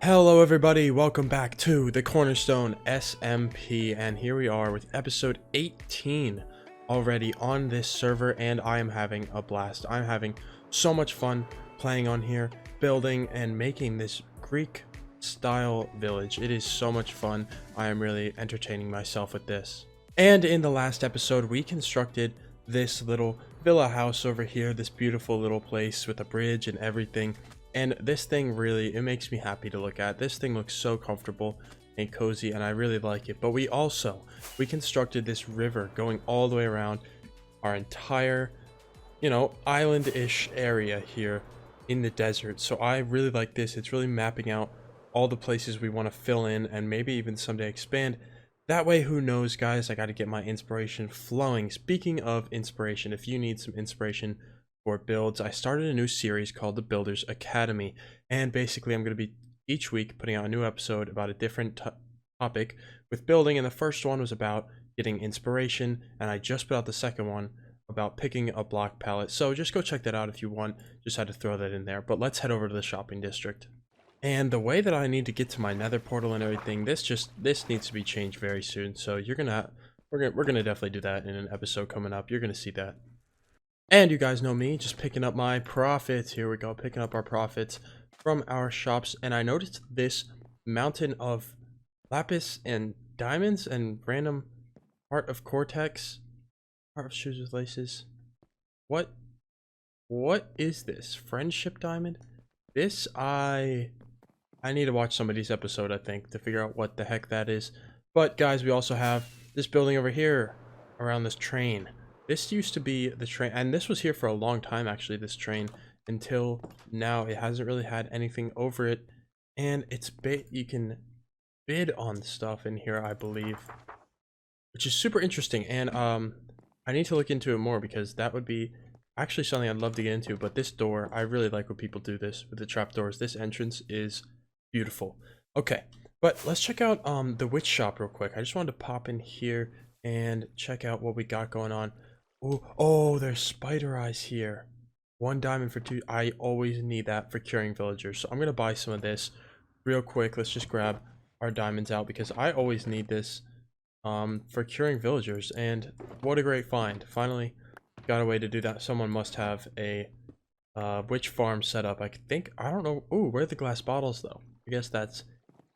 Hello everybody, welcome back to the Cornerstone SMP, and here we are with episode 18 already on this server, and I am having a blast. I'm having so much fun playing on here, building and making this Greek style village. It is so much fun. I am really entertaining myself with this. And in the last episode, we constructed this little villa house over here, this beautiful little place with a bridge and everything. And this thing really, it makes me happy to look at. This thing looks so comfortable and cozy, and I really like it. But we constructed this river going all the way around our entire, island-ish area here in the desert. So I really like this. It's really mapping out all the places we want to fill in and maybe even someday expand. That way, who knows, guys, I got to get my inspiration flowing. Speaking of inspiration, if you need some inspiration for builds, I started a new series called the Builders Academy, and basically I'm going to be each week putting out a new episode about a different topic with building, and the first one was about getting inspiration, and I just put out the second one about picking a block palette. So just go check that out if you want. Just had to throw that in there. But let's head over to the shopping district. And the way that I need to get to my nether portal and everything, this needs to be changed very soon. So we're gonna definitely do that in an episode coming up. You're gonna see that. And you guys know me, just picking up my profits. Here we go, picking up our profits from our shops. And I noticed this mountain of lapis and diamonds and random heart of cortex, heart of shoes with laces. What is this? Friendship diamond? This, I need to watch somebody's episode, I think, to figure out what the heck that is. But guys, we also have this building over here around this train. This used to be the train, and this was here for a long time, actually, this train, until now. It hasn't really had anything over it, and you can bid on stuff in here, I believe, which is super interesting. And I need to look into it more, because that would be actually something I'd love to get into. But this door, I really like when people do this with the trapdoors. This entrance is beautiful. Okay, but let's check out the witch shop real quick. I just wanted to pop in here and check out what we got going on. Oh, there's spider eyes here. 1 diamond for 2. I always need that for curing villagers. So I'm going to buy some of this real quick. Let's just grab our diamonds out, because I always need this for curing villagers. And what a great find. Finally got a way to do that. Someone must have a witch farm set up. I don't know. Oh, where are the glass bottles, though? I guess that's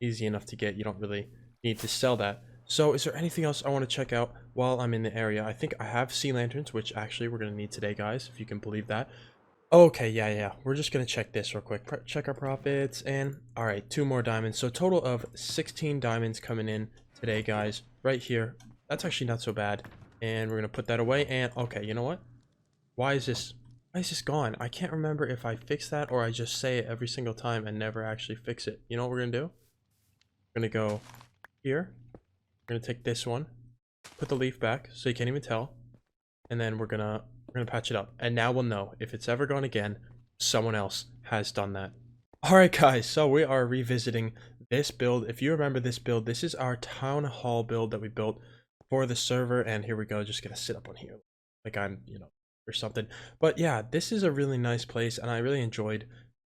easy enough to get. You don't really need to sell that. So is there anything else I want to check out while I'm in the area? I think I have sea lanterns, which actually we're going to need today, guys, if you can believe that. Okay, yeah. We're just going to check this real quick. Check our profits, and all right, 2 more diamonds. So total of 16 diamonds coming in today, guys, right here. That's actually not so bad. And we're going to put that away. And okay, you know what? Why is this gone? I can't remember if I fix that or I just say it every single time and never actually fix it. You know what we're going to do? We're going to go here. We're gonna take this one, put the leaf back so you can't even tell, and then we're gonna patch it up. And now we'll know if it's ever gone again. Someone else has done that. All right, guys. So we are revisiting this build. If you remember this build, this is our town hall build that we built for the server. And here we go. Just gonna sit up on here, like I'm, or something. But yeah, this is a really nice place, and I really enjoyed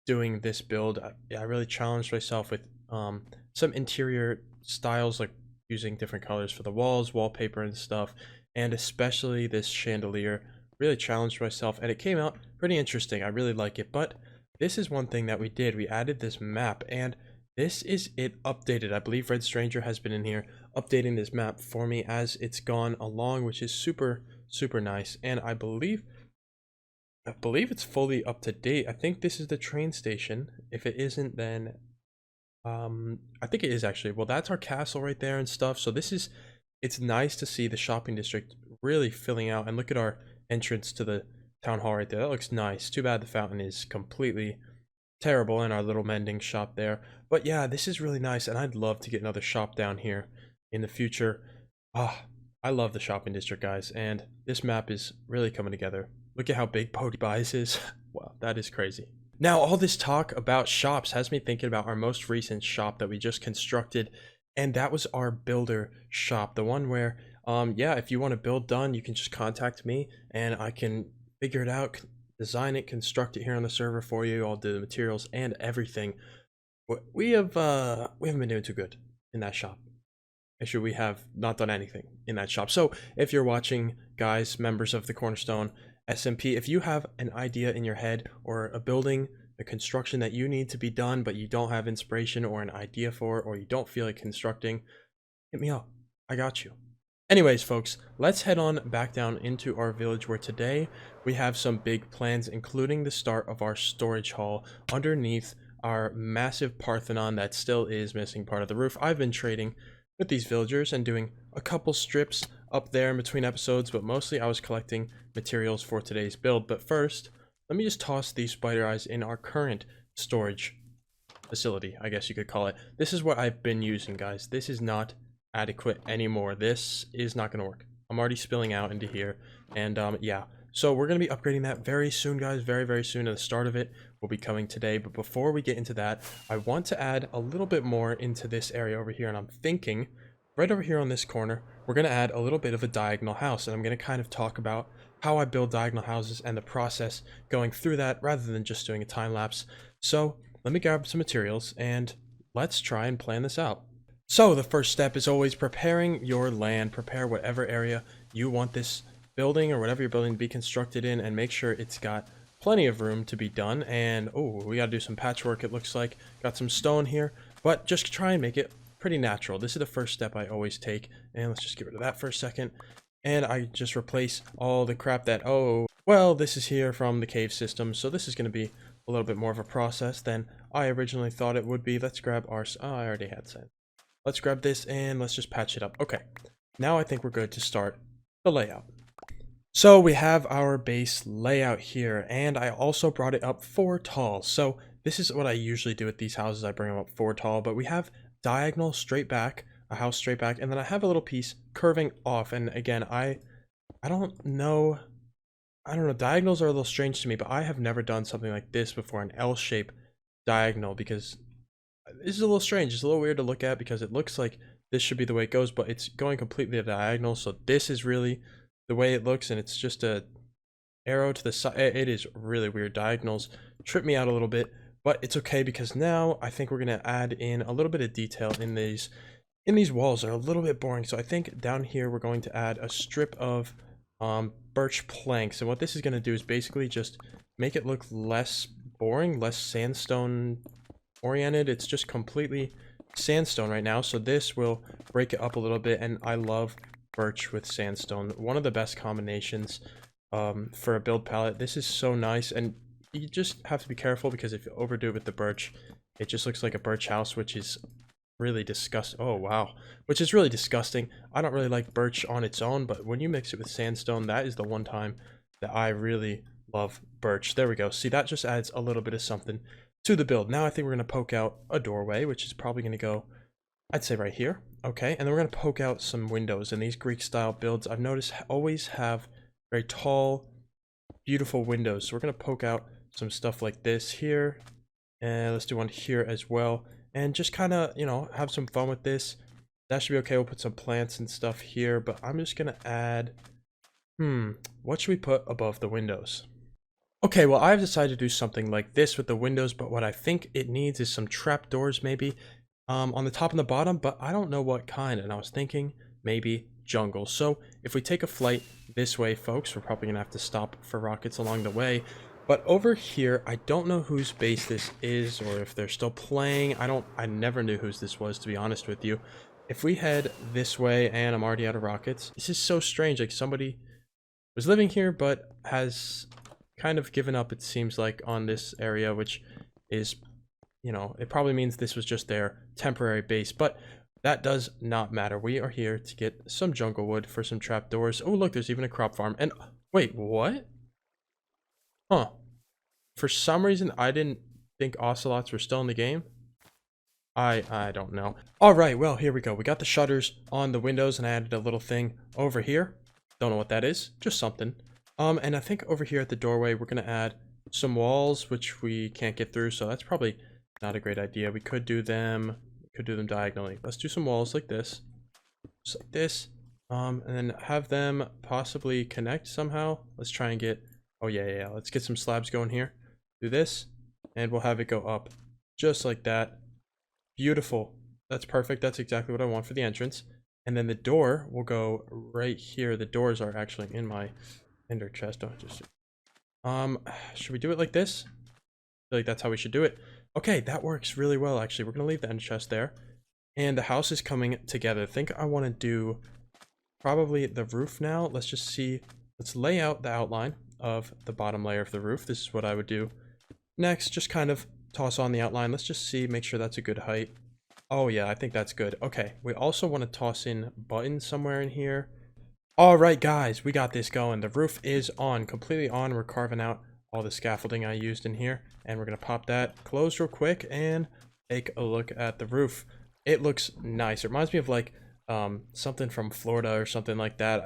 doing this build. I really challenged myself with some interior styles, like using different colors for the walls, wallpaper and stuff, and especially this chandelier. Really challenged myself, and it came out pretty interesting. I really like it. But this is one thing that we did. We added this map, and this is it updated. I believe Red Stranger has been in here updating this map for me as it's gone along, which is super nice. And I believe it's fully up to date. I think this is the train station. If it isn't, then I think it is actually. Well, that's our castle right there and stuff. So it's nice to see the shopping district really filling out. And look at our entrance to the town hall right there. That looks nice. Too bad the fountain is completely terrible in our little mending shop there. But yeah, this is really nice, and I'd love to get another shop down here in the future. I love the shopping district, guys, and this map is really coming together. Look at how big Pody Buys is. Wow, that is crazy. Now, all this talk about shops has me thinking about our most recent shop that we just constructed, and that was our builder shop, the one where, yeah, if you want a build done, you can just contact me, and I can figure it out, design it, construct it here on the server for you. I'll do the materials and everything. We haven't been doing too good in that shop. Actually, we have not done anything in that shop. So if you're watching, guys, members of the Cornerstone SMP, if you have an idea in your head or a building, a construction that you need to be done, but you don't have inspiration or an idea for, or you don't feel like constructing, hit me up. I got you. Anyways, folks, let's head on back down into our village where today we have some big plans, including the start of our storage hall underneath our massive Parthenon that still is missing part of the roof. I've been trading with these villagers and doing a couple strips up there in between episodes, but mostly I was collecting materials for today's build. But first, let me just toss these spider eyes in our current storage facility, I guess you could call it. This is what I've been using, guys. This is not adequate anymore. This is not gonna work. I'm already spilling out into here, and yeah, so we're gonna be upgrading that very soon, guys. Very soon. At the start of it will be coming today. But before we get into that, I want to add a little bit more into this area over here, and I'm thinking right over here on this corner we're gonna add a little bit of a diagonal house, and I'm gonna kind of talk about how I build diagonal houses and the process going through that rather than just doing a time lapse. So let me grab some materials and let's try and plan this out. So the first step is always preparing your land. Prepare whatever area you want this building or whatever you're building to be constructed in, and make sure it's got plenty of room to be done. And oh, we got to do some patchwork, it looks like. Got some stone here, but just try and make it pretty natural. This is the first step I always take. And let's just get rid of that for a second. And I just replace all the crap that, oh, well, this is here from the cave system, so this is going to be a little bit more of a process than I originally thought it would be. Let's grab our, oh, I already had sand. Let's grab this and let's just patch it up. Okay, now I think we're good to start the layout. So we have our base layout here, and I also brought it up 4 tall. So this is what I usually do with these houses. I bring them up 4 tall, but we have diagonal straight back, a house straight back, and then I have a little piece curving off. And again, I don't know, diagonals are a little strange to me, but I have never done something like this before, an L-shape diagonal, because this is a little strange. It's a little weird to look at because it looks like this should be the way it goes, but it's going completely diagonal. So this is really the way it looks, and it's just a arrow to the side. It is really weird. Diagonals trip me out a little bit, but it's okay because now I think we're gonna add in a little bit of detail in these walls. They're a little bit boring, so I think down here we're going to add a strip of birch planks. And what this is going to do is basically just make it look less boring, less sandstone oriented. It's just completely sandstone right now, so this will break it up a little bit. And I love birch with sandstone, one of the best combinations for a build palette. This is so nice, and you just have to be careful because if you overdo it with the birch, it just looks like a birch house, which is really disgusting. Oh wow, which is really disgusting. I don't really like birch on its own, but when you mix it with sandstone, that is the one time that I really love birch. There we go. See, that just adds a little bit of something to the build. Now I think we're going to poke out a doorway, which is probably going to go, I'd say right here. Okay, and then we're going to poke out some windows. And these Greek style builds, I've noticed, always have very tall, beautiful windows. So we're going to poke out some stuff like this here, and let's do one here as well, and just kind of, you know, have some fun with this. That should be okay. We'll put some plants and stuff here, but I'm just going to add, what should we put above the windows? Okay, well, I've decided to do something like this with the windows, but what I think it needs is some trapdoors maybe on the top and the bottom, but I don't know what kind, and I was thinking maybe jungle. So if we take a flight this way, folks, we're probably gonna have to stop for rockets along the way. But over here, I don't know whose base this is or if they're still playing. I never knew whose this was, to be honest with you. If we head this way, and I'm already out of rockets, this is so strange. Like somebody was living here but has kind of given up, it seems like, on this area, which is, you know, it probably means this was just their temporary base, but that does not matter. We are here to get some jungle wood for some trapdoors. Oh look, there's even a crop farm. And wait, what? Huh, for some reason I didn't think ocelots were still in the game. I don't know. All right, well, here we go. We got the shutters on the windows, and I added a little thing over here. Don't know what that is, just something. And I think over here at the doorway, we're going to add some walls, which we can't get through, so that's probably not a great idea. We could do them diagonally. Let's do some walls like this, just like this, and then have them possibly connect somehow. Let's try and get, oh yeah, let's get some slabs going here. Do this, and we'll have it go up just like that. Beautiful. That's perfect. That's exactly what I want for the entrance. And then the door will go right here. The doors are actually in my ender chest. Don't just should we do it like this? I feel like that's how we should do it. Okay, that works really well actually. We're gonna leave the ender chest there. And the house is coming together. I think I want to do probably the roof now. Let's just see. Let's lay out the outline of the bottom layer of the roof. This is what I would do next. Just kind of toss on the outline. Let's just see, make sure that's a good height. Oh yeah, I think that's good. Okay, we also want to toss in buttons somewhere in here. All right, guys, we got this going. The roof is on, completely on. We're carving out all the scaffolding I used in here, and we're gonna pop that closed real quick and take a look at the roof. It looks nice. It reminds me of like something from Florida or something like that.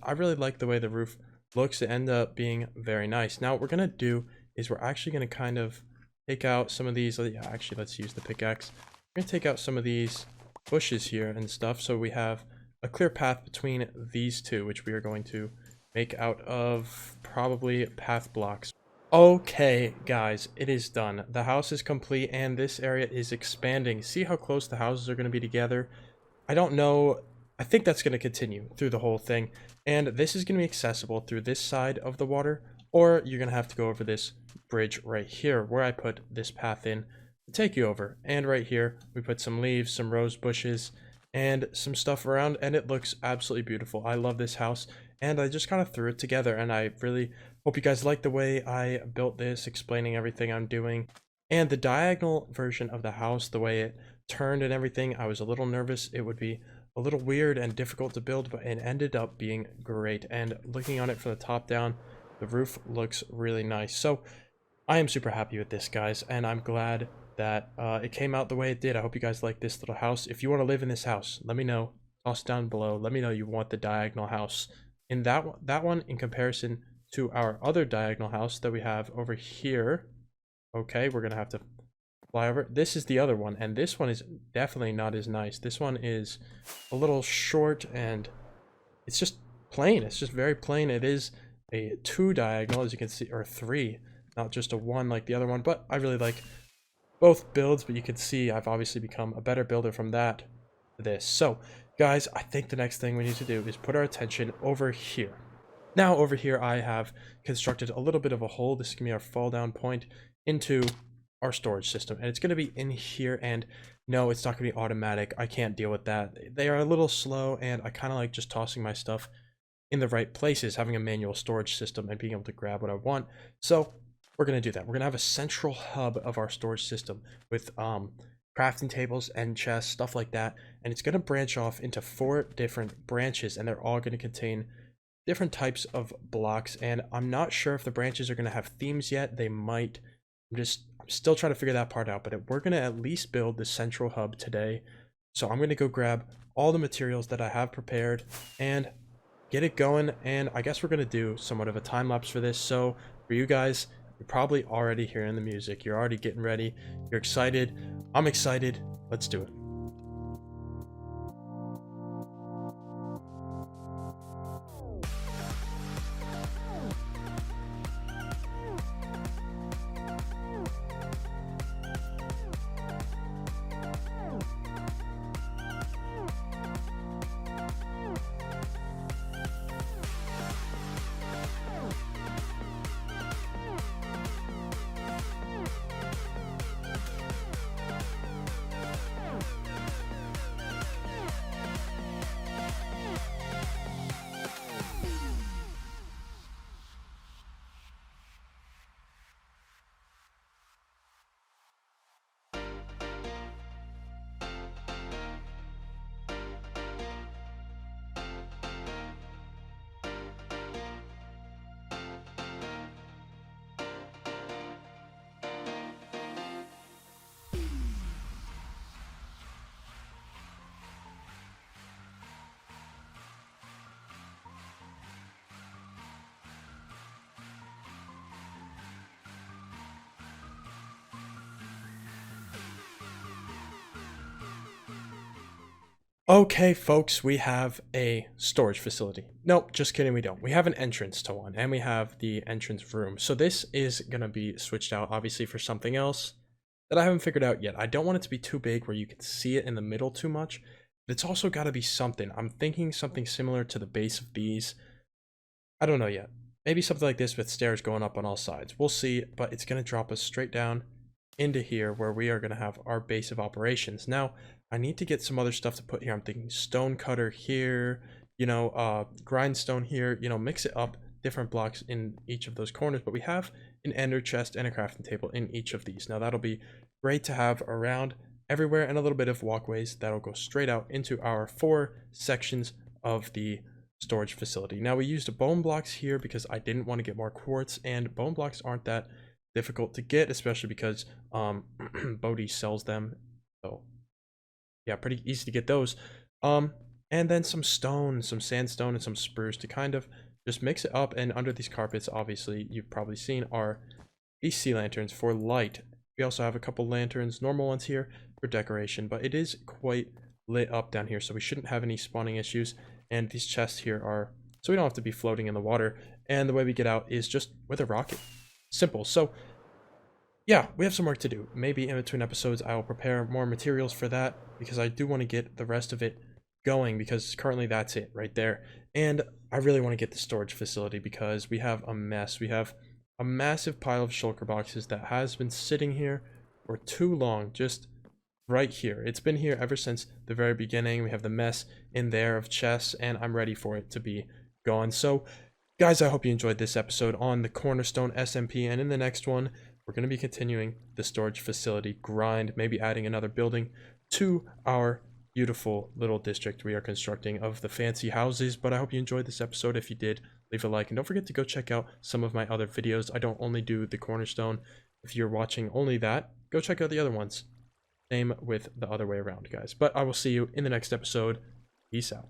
I really like the way the roof looks. It ended up being very nice. Now what we're gonna do is we're actually gonna kind of take out some of these. Actually, let's use the pickaxe. We're gonna take out some of these bushes here and stuff, so we have a clear path between these two, which we are going to make out of probably path blocks. Okay, guys, it is done. The house is complete and this area is expanding. See how close the houses are going to be together? I don't know. I think that's going to continue through the whole thing. And this is going to be accessible through this side of the water, or you're going to have to go over this bridge right here where I put this path in to take you over. And right here, we put some leaves, some rose bushes, and some stuff around, and it looks absolutely beautiful. I love this house, and I just kind of threw it together, and I really hope you guys like the way I built this, explaining everything I'm doing. And the diagonal version of the house, the way it turned and everything, I was a little nervous it would be a little weird and difficult to build, but it ended up being great. And looking on it from the top down, the roof looks really nice. So I am super happy with this, guys, and I'm glad that it came out the way it did. I hope you guys like this little house. If you want to live in this house, let me know. Toss down below. Let me know you want the diagonal house. In that one in comparison to our other diagonal house that we have over here. Okay, we're gonna have to fly over. This is the other one, and this one is definitely not as nice. This one is a little short, and it's just plain. It's just very plain. It is a 2 diagonal, as you can see, or 3, not just a 1 like the other one. But I really like both builds, but you can see I've obviously become a better builder from that to this. So guys, I think the next thing we need to do is put our attention over here. Now over here I have constructed a little bit of a hole. This is gonna be our fall down point into our storage system, and it's going to be in here. And no, it's not going to be automatic. I can't deal with that. They are a little slow, and I kind of like just tossing my stuff in the right places, having a manual storage system and being able to grab what I want. So we're going to do that. We're going to have a central hub of our storage system with crafting tables and chests, stuff like that, and it's going to branch off into 4 different branches, and they're all going to contain different types of blocks. And I'm not sure if the branches are going to have themes yet. They might. I'm still trying to figure that part out, but we're going to at least build the central hub today. So I'm going to go grab all the materials that I have prepared and get it going. And I guess we're going to do somewhat of a time lapse for this. So for you guys, you're probably already hearing the music. You're already getting ready. You're excited. I'm excited. Let's do it. Okay, folks, we have a storage facility. Nope, just kidding, we don't. We have an entrance to one, and we have the entrance room. So this is going to be switched out, obviously, for something else. that I haven't figured out yet. I don't want it to be too big where you can see it in the middle too much, but it's also got to be something. I'm thinking something similar to the base of these. I don't know yet. Maybe something like this with stairs going up on all sides. We'll see, but it's going to drop us straight down into here where we are going to have our base of operations. Now, I need to get some other stuff to put here. I'm thinking stone cutter here, grindstone here, mix it up, different blocks in each of those corners. But we have an ender chest and a crafting table in each of these. Now, that'll be great to have around everywhere, and a little bit of walkways that'll go straight out into our 4 sections of the storage facility. Now, we used bone blocks here because I didn't want to get more quartz, and bone blocks aren't that difficult to get, especially because Bodhi sells them. So yeah, pretty easy to get those. And then some stone, some sandstone, and some spruce to kind of just mix it up. And under these carpets, obviously you've probably seen, are these sea lanterns for light. We also have a couple lanterns, normal ones here for decoration, but it is quite lit up down here, so we shouldn't have any spawning issues. And these chests here are so we don't have to be floating in the water, and the way we get out is just with a rocket. Simple. So yeah, we have some work to do. Maybe in between episodes I will prepare more materials for that, because I do want to get the rest of it going, because currently that's it right there. And I really want to get the storage facility because we have a mess. We have a massive pile of shulker boxes that has been sitting here for too long, just right here. It's been here ever since the very beginning. We have the mess in there of chests, and I'm ready for it to be gone. So guys, I hope you enjoyed this episode on the Cornerstone SMP, and in the next one we're going to be continuing the storage facility grind, maybe adding another building to our beautiful little district we are constructing of the fancy houses. But I hope you enjoyed this episode. If you did, leave a like, and don't forget to go check out some of my other videos. I don't only do the Cornerstone. If you're watching only that, go check out the other ones. Same with the other way around, guys. But I will see you in the next episode. Peace out.